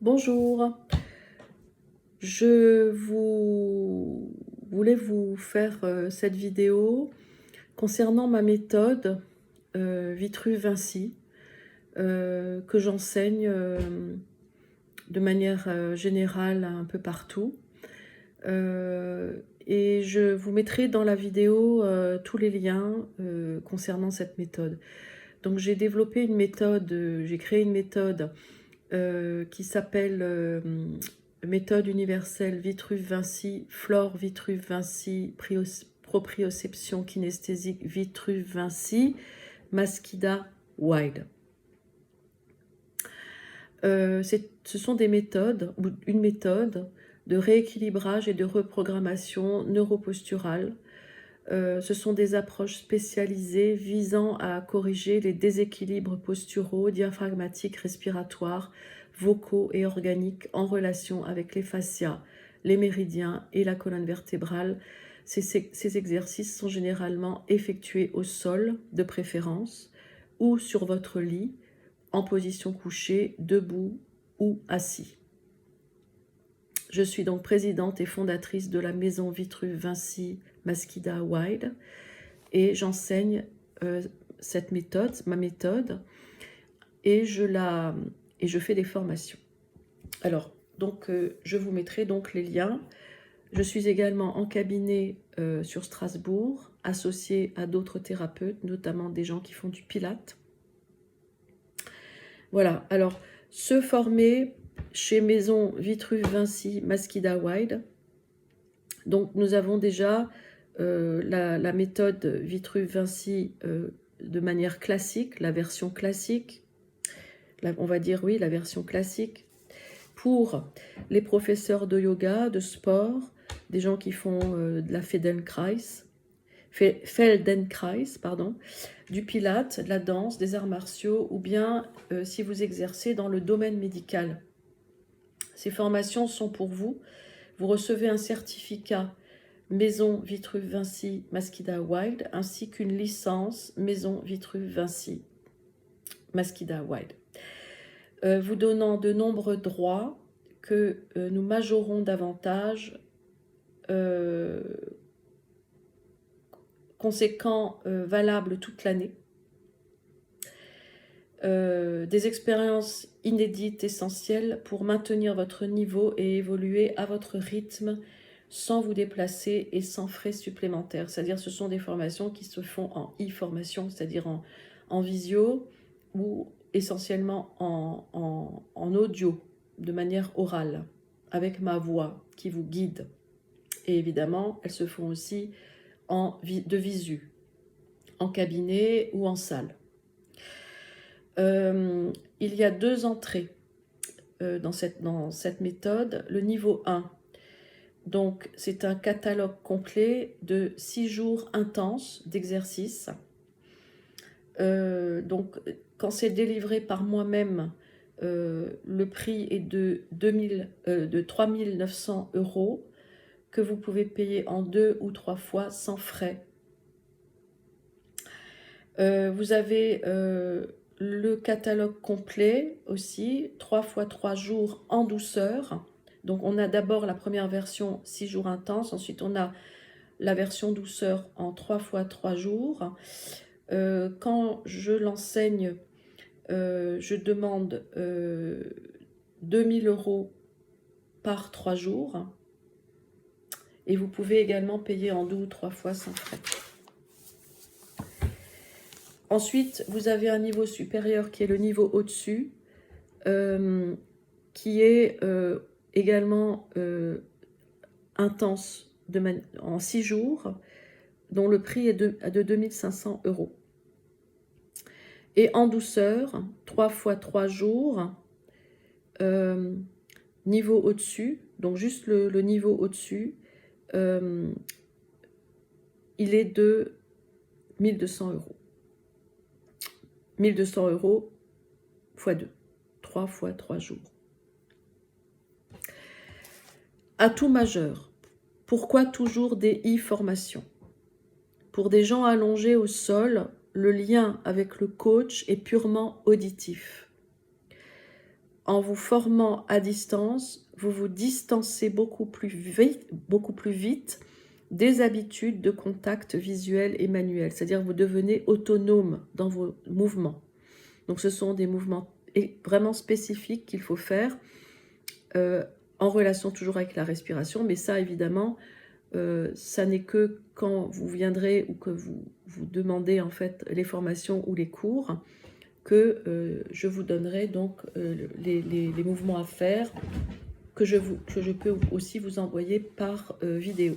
Bonjour, je voulais vous faire cette vidéo concernant ma méthode Vitruve-Vinci que j'enseigne de manière générale un peu partout. Et je vous mettrai dans la vidéo tous les liens concernant cette méthode. Donc j'ai développé une méthode, j'ai créé une méthode qui s'appelle méthode universelle Vitruve-Vinci, Flore Vitruve-Vinci, proprioception kinesthésique Vitruve-Vinci, Masquida Wild. Ce sont des méthodes, ou une méthode de rééquilibrage et de reprogrammation neuroposturale. Ce sont des approches spécialisées visant à corriger les déséquilibres posturaux, diaphragmatiques, respiratoires, vocaux et organiques en relation avec les fascias, les méridiens et la colonne vertébrale. Ces exercices sont généralement effectués au sol, de préférence, ou sur votre lit, en position couchée, debout ou assis. Je suis donc présidente et fondatrice de la maison Vitruve-Vinci Masquida Wild et j'enseigne cette méthode, ma méthode, et je fais des formations. Alors, donc, je vous mettrai donc les liens. Je suis également en cabinet sur Strasbourg, associée à d'autres thérapeutes, notamment des gens qui font du Pilates. Voilà, alors, se former chez Maison Vitruve-Vinci Masquida Wild. Donc, nous avons déjà la méthode Vitruve-Vinci de manière classique, la version classique, on va dire oui, la version classique, pour les professeurs de yoga, de sport, des gens qui font de la Feldenkrais, du Pilates, de la danse, des arts martiaux, ou bien si vous exercez dans le domaine médical. Ces formations sont pour vous. Vous recevez un certificat Maison Vitruve-Vinci Masquida Wild ainsi qu'une licence Maison Vitruve-Vinci Masquida Wild, vous donnant de nombreux droits que nous majorons davantage, conséquents, valables toute l'année, des expériences inédites, essentielles pour maintenir votre niveau et évoluer à votre rythme sans vous déplacer et sans frais supplémentaires. C'est-à-dire ce sont des formations qui se font en e-formation, c'est-à-dire en visio ou essentiellement en audio, de manière orale, avec ma voix qui vous guide. Et évidemment, elles se font aussi de visu, en cabinet ou en salle. Il y a 2 entrées dans cette méthode. Le niveau 1, donc c'est un catalogue complet de 6 jours intenses d'exercices. Donc quand c'est délivré par moi-même, le prix est de 3 900 € que vous pouvez payer en 2 ou 3 fois sans frais. Vous avez le catalogue complet aussi, 3 fois 3 jours en douceur. Donc on a d'abord la première version 6 jours intenses, ensuite on a la version douceur en 3 fois 3 jours. Quand je l'enseigne, je demande 2 000 € par 3 jours. Et vous pouvez également payer en 2 ou 3 fois sans frais. Ensuite, vous avez un niveau supérieur qui est le niveau au-dessus, qui est également intense en 6 jours, dont le prix est de 2 500 €. Et en douceur, 3 fois 3 jours, niveau au-dessus, donc juste le niveau au-dessus, il est de 1 200 €. 1 200 € x 2, 3 fois 3 jours. Atout majeur. Pourquoi toujours des e-formations? Pour des gens allongés au sol, le lien avec le coach est purement auditif. en vous formant à distance, vous vous distancez beaucoup plus vite des habitudes de contact visuel et manuel. C'est-à-dire que vous devenez autonome dans vos mouvements. Donc ce sont des mouvements vraiment spécifiques qu'il faut faire en relation toujours avec la respiration. Mais ça, évidemment, ça n'est que quand vous viendrez ou que vous demandez en fait les formations ou les cours que je vous donnerai donc les mouvements à faire que je peux aussi vous envoyer par vidéo.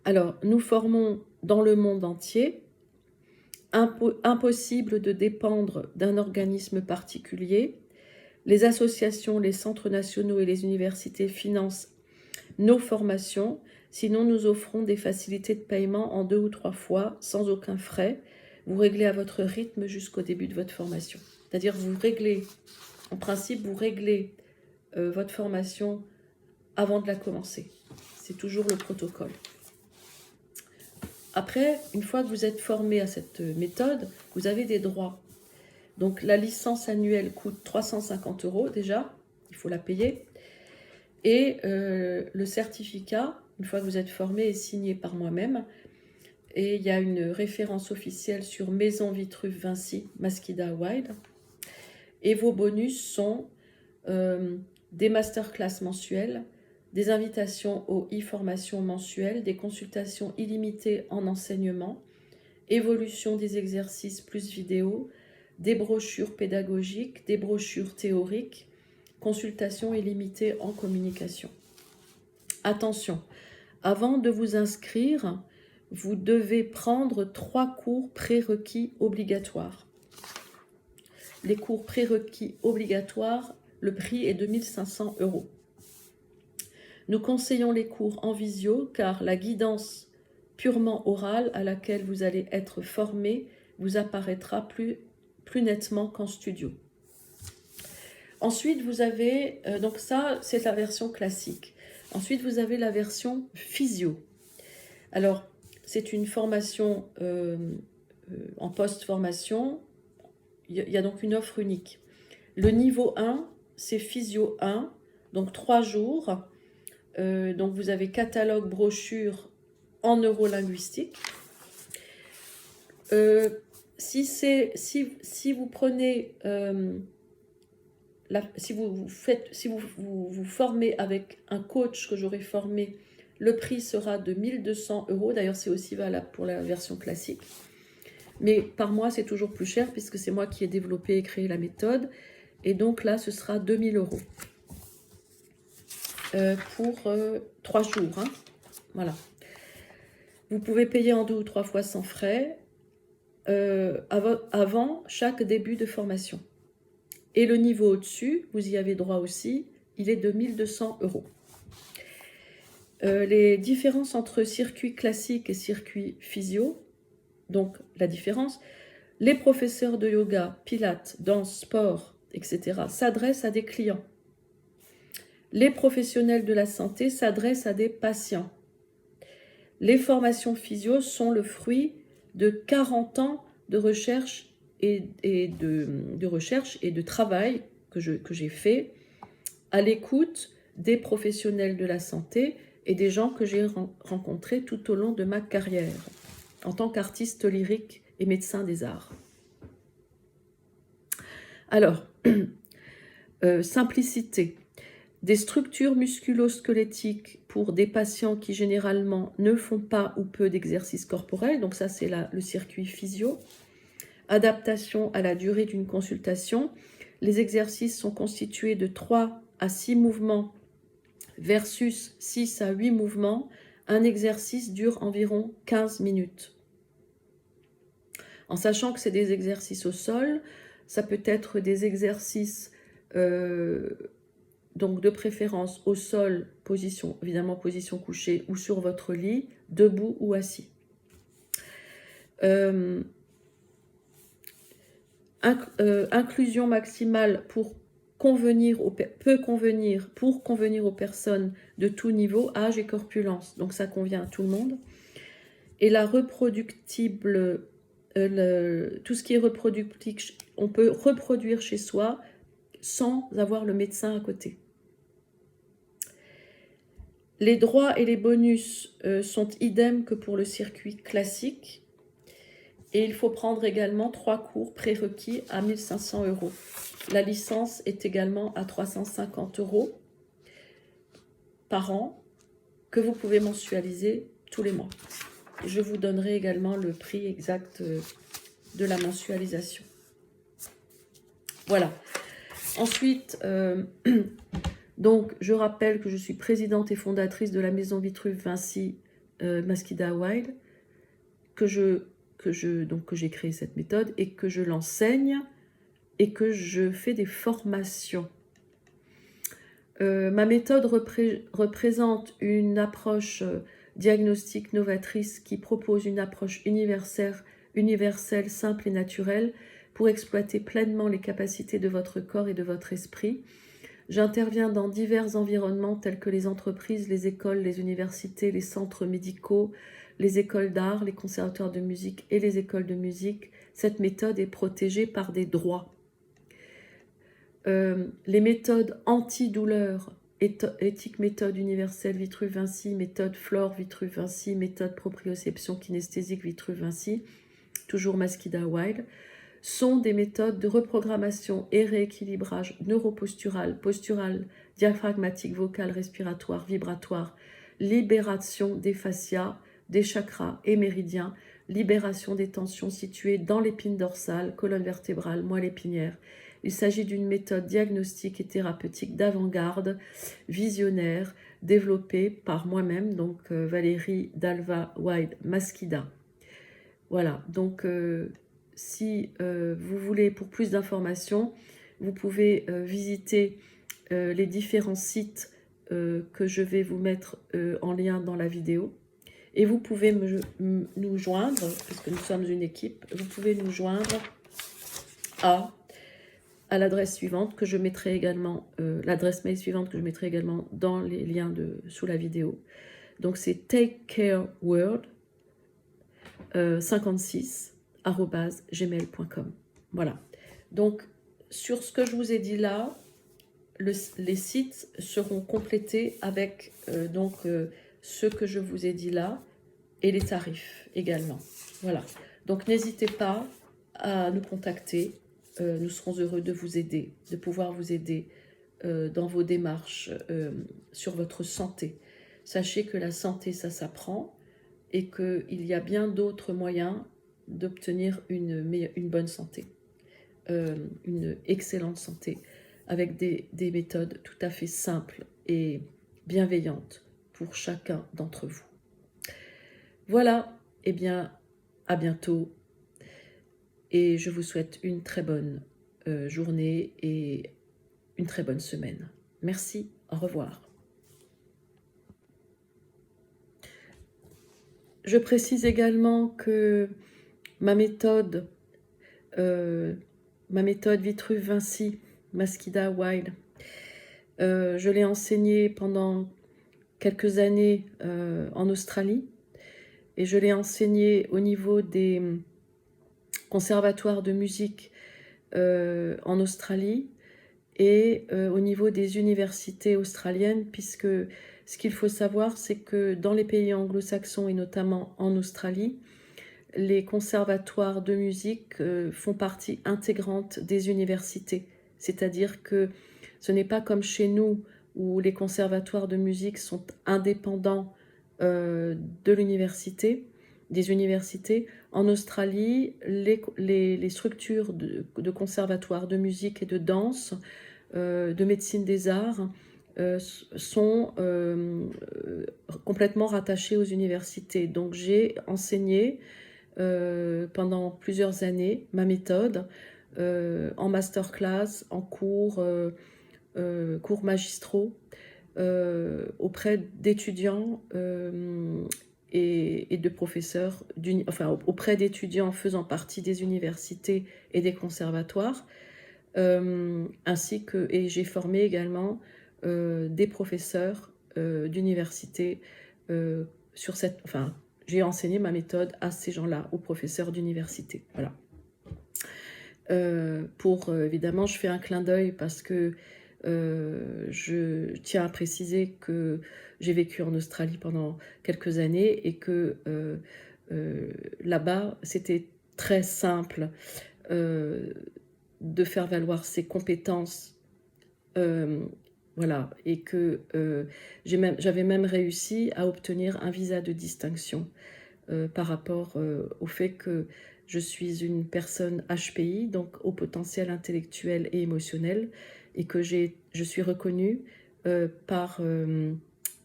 Alors, nous formons dans le monde entier. Impossible de dépendre d'un organisme particulier. Les associations, les centres nationaux et les universités financent nos formations. Sinon, nous offrons des facilités de paiement en 2 ou 3 fois, sans aucun frais. Vous réglez à votre rythme jusqu'au début de votre formation. C'est-à-dire, vous réglez, en principe, vous réglez votre formation avant de la commencer. C'est toujours le protocole. Après, une fois que vous êtes formé à cette méthode, vous avez des droits. Donc, la licence annuelle coûte 350 € déjà, il faut la payer. Et le certificat, une fois que vous êtes formé, est signé par moi-même. Et il y a une référence officielle sur Maison Vitruve Vinci, Masquida Wild. Et vos bonus sont des masterclass mensuelles, des invitations aux e-formations mensuelles, des consultations illimitées en enseignement, évolution des exercices plus vidéo, des brochures pédagogiques, des brochures théoriques, consultations illimitées en communication. Attention, avant de vous inscrire, vous devez prendre 3 cours prérequis obligatoires. Les cours prérequis obligatoires, le prix est de 1 500 €. Nous conseillons les cours en visio car la guidance purement orale à laquelle vous allez être formé vous apparaîtra plus nettement qu'en studio. Ensuite, vous avez, donc ça c'est la version classique. Ensuite, vous avez la version physio. Alors, c'est une formation en post-formation. Il y a donc une offre unique. Le niveau 1, c'est physio 1, donc 3 jours. Donc vous avez catalogue, brochure en neurolinguistique. Si vous prenez, si vous vous formez avec un coach que j'aurai formé, le prix sera de 1 200 €. D'ailleurs, c'est aussi valable pour la version classique. Mais par mois, c'est toujours plus cher puisque c'est moi qui ai développé et créé la méthode. Et donc là, ce sera 2 000 € pour 3 jours. Hein. Voilà. Vous pouvez payer en 2 ou 3 fois sans frais avant chaque début de formation. Et le niveau au-dessus, vous y avez droit aussi, il est de 1 200 €. Les différences entre circuit classique et circuit physio, donc la différence, les professeurs de yoga, pilates, danse, sport, etc. s'adressent à des clients. Les professionnels de la santé s'adressent à des patients. Les formations physio sont le fruit de 40 ans de recherche et de travail que j'ai fait à l'écoute des professionnels de la santé et des gens que j'ai rencontrés tout au long de ma carrière en tant qu'artiste lyrique et médecin des arts. Alors, simplicité. Des structures musculo-squelettiques pour des patients qui généralement ne font pas ou peu d'exercice corporel, donc ça c'est le circuit physio. Adaptation à la durée d'une consultation. Les exercices sont constitués de 3 à 6 mouvements versus 6 à 8 mouvements. Un exercice dure environ 15 minutes. En sachant que c'est des exercices au sol, ça peut être des exercices donc de préférence au sol, évidemment position couchée ou sur votre lit, debout ou assis. Inclusion maximale peut convenir aux personnes de tout niveau, âge et corpulence. Donc ça convient à tout le monde. Et la reproductible tout ce qui est reproductible, on peut reproduire chez soi sans avoir le médecin à côté. Les droits et les bonus sont idem que pour le circuit classique. Et il faut prendre également 3 cours prérequis à 1 500 €. La licence est également à 350 € par an, que vous pouvez mensualiser tous les mois. Je vous donnerai également le prix exact de la mensualisation. Voilà. Ensuite, donc, je rappelle que je suis présidente et fondatrice de la Maison Vitruve Vinci Masquida Wild, que j'ai créé cette méthode et que je l'enseigne et que je fais des formations. Ma méthode représente une approche diagnostique novatrice qui propose une approche universelle, simple et naturelle pour exploiter pleinement les capacités de votre corps et de votre esprit. J'interviens dans divers environnements tels que les entreprises, les écoles, les universités, les centres médicaux, les écoles d'art, les conservatoires de musique et les écoles de musique. Cette méthode est protégée par des droits. Les méthodes antidouleur, éthique méthode universelle Vitruve Vinci, méthode Flore Vitruve Vinci, méthode proprioception kinesthésique Vitruve Vinci, toujours Masquida Wild, sont des méthodes de reprogrammation et rééquilibrage neuropostural, postural, diaphragmatique, vocal, respiratoire, vibratoire, libération des fascias, des chakras et méridiens, libération des tensions situées dans l'épine dorsale, colonne vertébrale, moelle épinière. Il s'agit d'une méthode diagnostique et thérapeutique d'avant-garde, visionnaire, développée par moi-même, donc Valérie Dalva Wild Masquida. Voilà, donc si vous voulez pour plus d'informations, vous pouvez visiter les différents sites que je vais vous mettre en lien dans la vidéo. Et vous pouvez nous joindre, puisque nous sommes une équipe, vous pouvez nous joindre à l'adresse suivante que je mettrai également, l'adresse mail suivante que je mettrai également dans les liens sous la vidéo. Donc c'est takecareworld 56@gmail.com. Voilà. Donc sur ce que je vous ai dit là, les sites seront complétés avec ce que je vous ai dit là et les tarifs également. Voilà. Donc n'hésitez pas à nous contacter. Nous serons heureux de vous aider, de pouvoir vous aider dans vos démarches sur votre santé. Sachez que la santé, ça s'apprend et qu'il y a bien d'autres moyens d'obtenir une bonne santé, une excellente santé, avec des méthodes tout à fait simples et bienveillantes pour chacun d'entre vous. Voilà, eh bien, à bientôt. Et je vous souhaite une très bonne journée et une très bonne semaine. Merci, au revoir. Je précise également que ma méthode Vitruve Vinci, Masquida Wild, je l'ai enseignée pendant quelques années en Australie et je l'ai enseignée au niveau des conservatoires de musique en Australie et au niveau des universités australiennes, puisque ce qu'il faut savoir, c'est que dans les pays anglo-saxons et notamment en Australie, les conservatoires de musique font partie intégrante des universités. C'est-à-dire que ce n'est pas comme chez nous où les conservatoires de musique sont indépendants de l'université, des universités. En Australie, les structures de conservatoires de musique et de danse, de médecine des arts, sont complètement rattachées aux universités. Donc j'ai enseigné pendant plusieurs années ma méthode en masterclass, en cours magistraux auprès d'étudiants et de professeurs, auprès d'étudiants faisant partie des universités et des conservatoires, et j'ai formé également des professeurs d'université j'ai enseigné ma méthode à ces gens-là, aux professeurs d'université. Voilà. Évidemment, je fais un clin d'œil parce que je tiens à préciser que j'ai vécu en Australie pendant quelques années et que là-bas, c'était très simple de faire valoir ses compétences. Voilà, et que j'avais même réussi à obtenir un visa de distinction par rapport au fait que je suis une personne HPI, donc au potentiel intellectuel et émotionnel, et que je suis reconnue par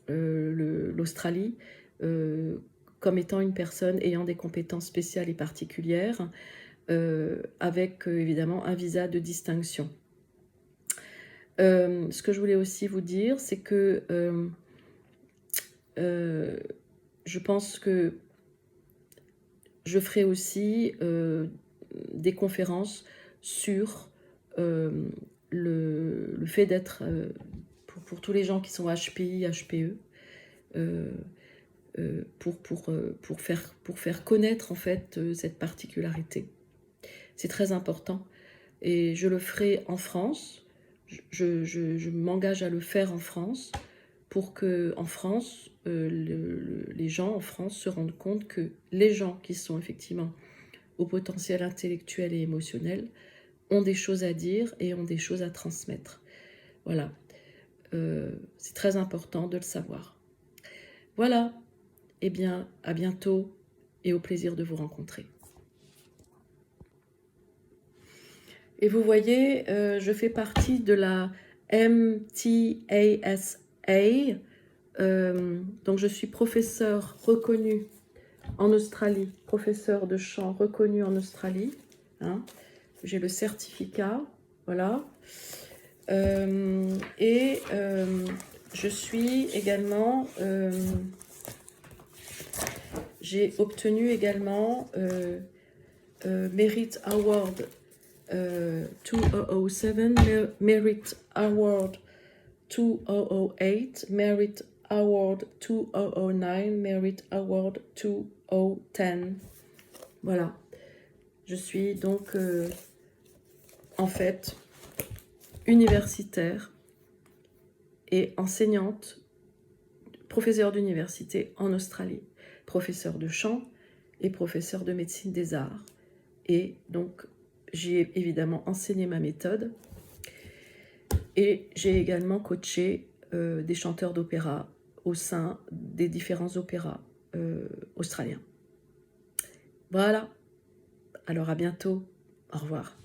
l'Australie comme étant une personne ayant des compétences spéciales et particulières, avec évidemment un visa de distinction. Ce que je voulais aussi vous dire, c'est que je pense que je ferai aussi des conférences sur le fait d'être, pour tous les gens qui sont HPI, HPE, pour faire connaître en fait cette particularité. C'est très important et je le ferai en France. Je m'engage à le faire en France pour que en France, les gens en France se rendent compte que les gens qui sont effectivement au potentiel intellectuel et émotionnel ont des choses à dire et ont des choses à transmettre. Voilà, c'est très important de le savoir. Voilà, eh bien, à bientôt et au plaisir de vous rencontrer. Et vous voyez, je fais partie de la MTASA, donc je suis professeur reconnu en Australie, professeur de chant reconnu en Australie. Hein. J'ai le certificat, voilà. Je suis également, j'ai obtenu également Merit Award 2007, Merit Award 2008, Merit Award 2009, Merit Award 2010. Voilà. Je suis donc en fait universitaire et enseignante, professeure d'université en Australie, professeur de chant et professeur de médecine des arts. Et donc, j'ai évidemment enseigné ma méthode et j'ai également coaché des chanteurs d'opéra au sein des différents opéras australiens. Voilà, alors à bientôt, au revoir.